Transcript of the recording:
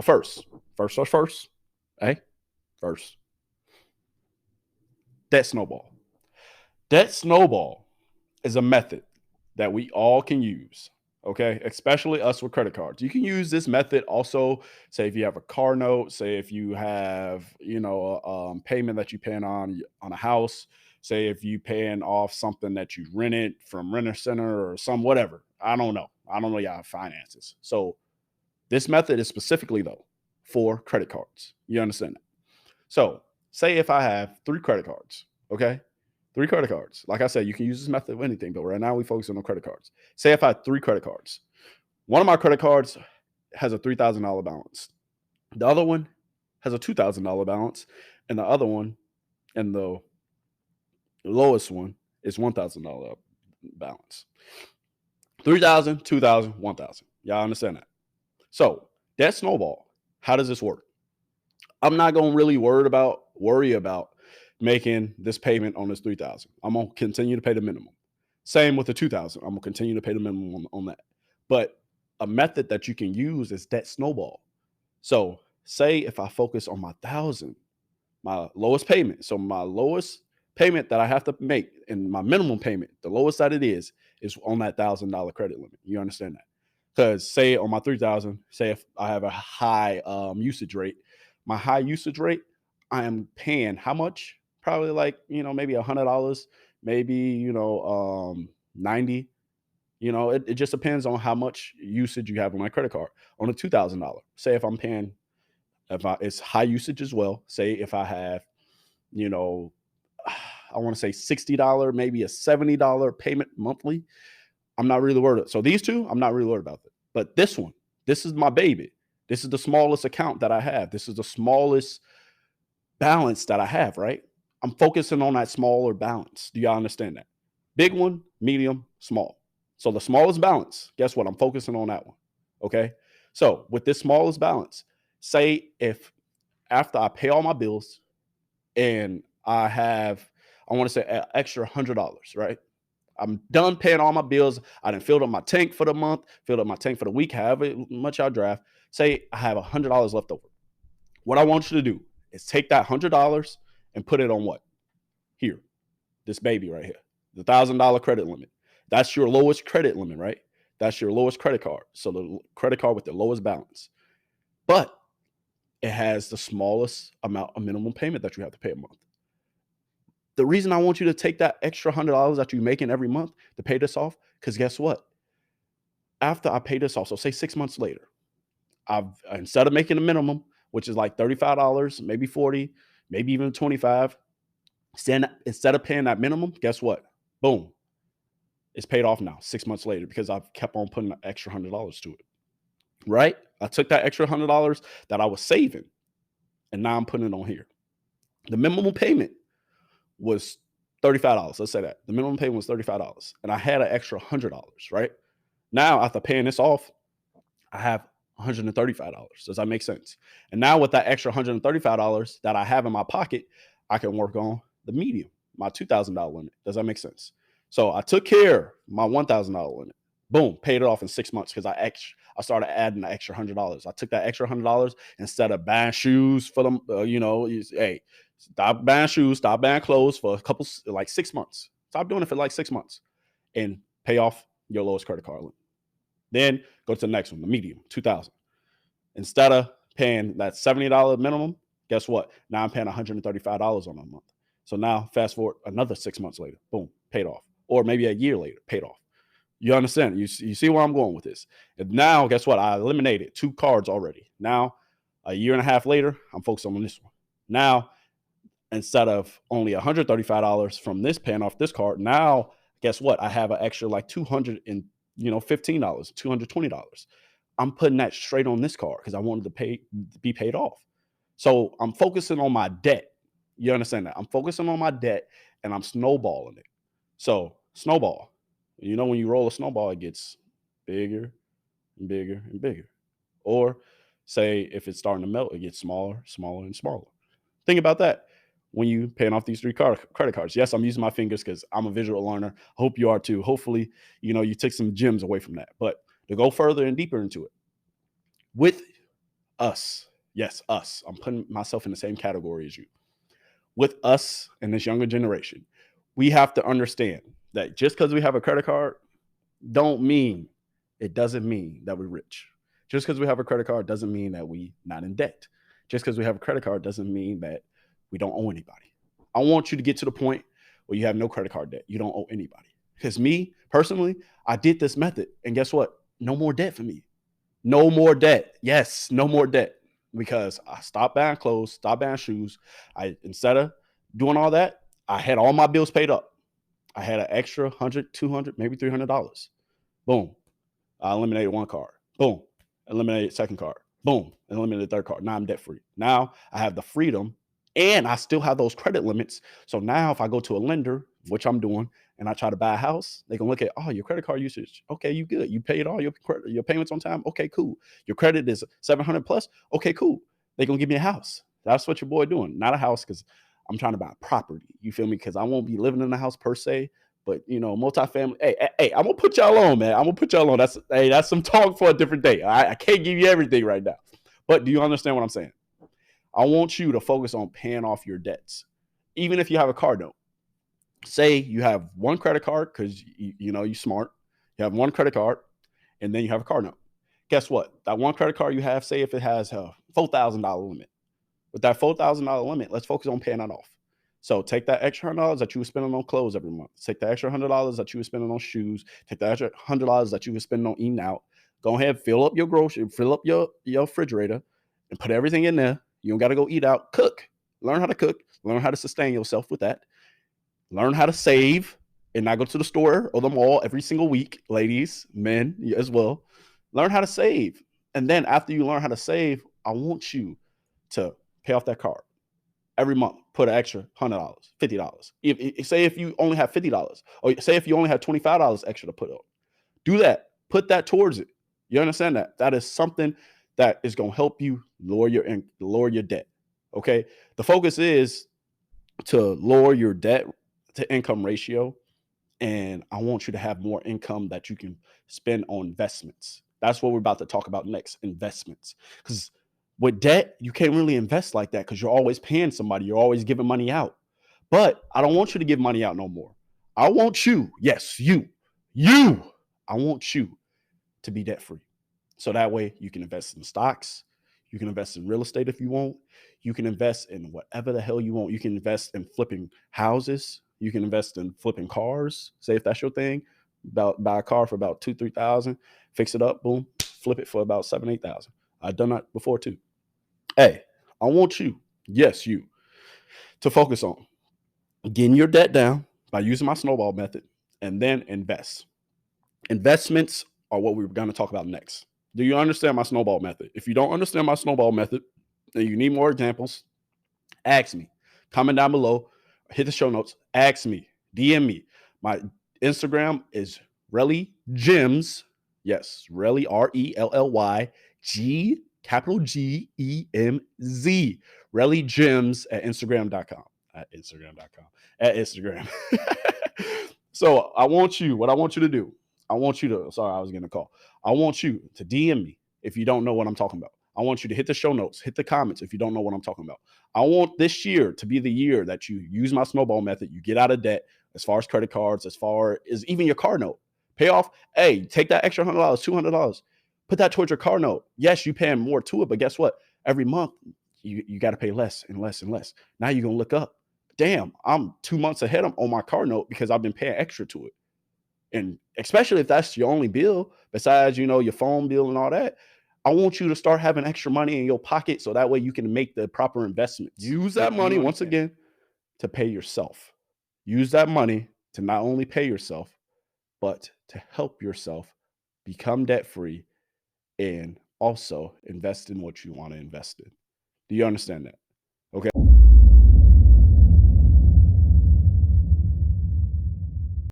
But first, hey, first, debt snowball. Debt snowball is a method that we all can use. Okay, especially us with credit cards. You can use this method also. Say if you have a car note, say if you have a payment that you paying on a house. Say if you paying off something that you rented from Renter Center or some whatever. I don't know y'all finances. So this method is specifically though for credit cards. You understand that? So say if I have three credit cards, okay? Three credit cards. Like I said, you can use this method with anything, but right now we focus on credit cards. Say if I had three credit cards. One of my credit cards has a $3,000 balance. The other one has a $2,000 balance. And the other one, and the lowest one, is $1,000 balance. 3,000, 2,000, 1,000. Y'all understand that? So that snowball, how does this work? I'm not gonna really worry about making this payment on this 3,000. I'm gonna continue to pay the minimum. Same with the 2,000. I'm gonna continue to pay the minimum on that. But a method that you can use is debt snowball. So say if I focus on my 1,000, my lowest payment. So my lowest payment that I have to make and my minimum payment, the lowest that it is on that $1,000 credit limit. You understand that? Because say on my 3,000, say if I have a high usage rate, my high usage rate, I am paying how much? Probably like, maybe $100, maybe, 90. It just depends on how much usage you have on my credit card. On a $2,000, say if I'm paying, it's high usage as well. Say if I have, I want to say $60, maybe a $70 payment monthly. I'm not really worried. So these two, I'm not really worried about it. But this one, this is my baby. This is the smallest account that I have. This is the smallest balance that I have, right? I'm focusing on that smaller balance. Do y'all understand that? Big one, medium, small. So the smallest balance, guess what? I'm focusing on that one. Okay. So with this smallest balance, say if after I pay all my bills and I want to say an extra $100, right? I'm done paying all my bills. I done filled up my tank for the month, filled up my tank for the week, however much I draft. Say I have $100 left over. What I want you to do is take that $100 and put it on what? Here, this baby right here, the $1,000 credit limit. That's your lowest credit limit, right? That's your lowest credit card. So the credit card with the lowest balance. But it has the smallest amount of minimum payment that you have to pay a month. The reason I want you to take that extra $100 that you're making every month to pay this off, because guess what? After I pay this off, so say 6 months later, instead of making a minimum, which is like $35, maybe 40, maybe even 25, instead of paying that minimum, guess what? Boom. It's paid off now 6 months later because I've kept on putting an extra $100 to it. Right? I took that extra $100 that I was saving and now I'm putting it on here. The minimum payment was $35. Let's say that. The minimum payment was $35 and I had an extra $100, right? Now, after paying this off, I have $135. Does that make sense? And now with that extra $135 that I have in my pocket, I can work on the medium, my $2,000 limit. Does that make sense? So I took care of my $1,000 limit. Boom, paid it off in 6 months because I started adding the extra $100. I took that extra $100 instead of buying shoes for them. Hey, stop buying shoes, stop buying clothes for a couple, like 6 months. Stop doing it for like 6 months and pay off your lowest credit card limit. Then go to the next one, the medium, 2,000. Instead of paying that $70 minimum, guess what? Now I'm paying $135 on a month. So now fast forward another 6 months later, boom, paid off. Or maybe a year later, paid off. You understand? You see where I'm going with this. And now, guess what? I eliminated 2 cards already. Now, a year and a half later, I'm focused on this one. Now, instead of only $135 from this paying off this card, now, guess what? I have an extra like $215, $220. I'm putting that straight on this card because I wanted to be paid off. So I'm focusing on my debt. You understand that? I'm focusing on my debt and I'm snowballing it. So snowball. When you roll a snowball, it gets bigger and bigger and bigger. Or say if it's starting to melt, it gets smaller, smaller, and smaller. Think about that when you paying off these 3 credit cards. Yes, I'm using my fingers because I'm a visual learner. I hope you are too. Hopefully, you take some gems away from that. But to go further and deeper into it, with us. Yes, us. I'm putting myself in the same category as you. With us and this younger generation, we have to understand that just because we have a credit card doesn't mean that we're rich. Just because we have a credit card doesn't mean that we not in debt. Just because we have a credit card doesn't mean that we don't owe anybody. I want you to get to the point where you have no credit card debt. You don't owe anybody. Because me personally, I did this method, and guess what? No more debt for me. No more debt. Yes, no more debt. Because I stopped buying clothes, stopped buying shoes. Instead of doing all that, I had all my bills paid up. I had an extra $100, $200, maybe $300. Boom. I eliminated one card. Boom. Eliminated second card. Boom. Eliminated third card. Now I'm debt free. Now I have the freedom and I still have those credit limits. So now if I go to a lender, which I'm doing, and I try to buy a house, they can look at, oh, your credit card usage. Okay, you good. You paid all your payments on time. Okay, cool. Your credit is 700 plus. Okay, cool. They gonna give me a house. That's what your boy doing. Not a house because I'm trying to buy property. You feel me? Because I won't be living in the house per se, but multifamily. Hey, I'm gonna put y'all on, man. I'm gonna put y'all on. That's some talk for a different day. I can't give you everything right now, but do you understand what I'm saying? I want you to focus on paying off your debts, even if you have a car note. Say you have one credit card because you're smart. You have one credit card, and then you have a car note. Guess what? That one credit card you have, say if it has a $4,000 limit. With that $4,000 limit, let's focus on paying that off. So take that extra $100 that you were spending on clothes every month. Take the extra $100 that you were spending on shoes. Take the extra $100 that you were spending on eating out. Go ahead, fill up your grocery, fill up your refrigerator, and put everything in there. You don't got to go eat out. Cook. Learn how to cook. Learn how to sustain yourself with that. Learn how to save and not go to the store or the mall every single week. Ladies, men as well. Learn how to save. And then after you learn how to save, I want you to pay off that card every month. Put an extra $100, $50. Say if you only have $50, or say if you only have $25 extra to put up, do that. Put that towards it. You understand that? That is something that is going to help you lower your debt. Okay. The focus is to lower your debt to income ratio, and I want you to have more income that you can spend on investments. That's what we're about to talk about next, investments. Because with debt, you can't really invest like that because you're always paying somebody. You're always giving money out. But I don't want you to give money out no more. I want you, yes, you, I want you to be debt free. So that way you can invest in stocks. You can invest in real estate if you want. You can invest in whatever the hell you want. You can invest in flipping houses. You can invest in flipping cars. Say if that's your thing, buy a car for about 2,000-3,000, fix it up, boom, flip it for about 7,000-8,000. I've done that before too. Hey, I want you, yes, you, to focus on getting your debt down by using my snowball method, and then invest. Investments are what we're going to talk about next. Do you understand my snowball method? If you don't understand my snowball method and you need more examples, ask me. Comment down below, hit the show notes, ask me, DM me. My Instagram is Relly Gemz. Yes, Relly, RELLY, capital GEMZ. Relly Gemz at Instagram.com. At Instagram. So what I want you to do, I want you to DM me if you don't know what I'm talking about. I want you to hit the show notes, hit the comments if you don't know what I'm talking about. I want this year to be the year that you use my snowball method, you get out of debt as far as credit cards, as far as even your car note. Pay off, hey, take that extra $100, $200, put that towards your car note. Yes, you're paying more to it, but guess what? Every month, you got to pay less and less and less. Now you're going to look up. Damn, I'm 2 months ahead on my car note because I've been paying extra to it. And especially if that's your only bill, besides, your phone bill and all that, I want you to start having extra money in your pocket so that way you can make the proper investments. Use that money, once again, to pay yourself. Use that money to not only pay yourself, but to help yourself become debt-free and also invest in what you want to invest in. Do you understand that?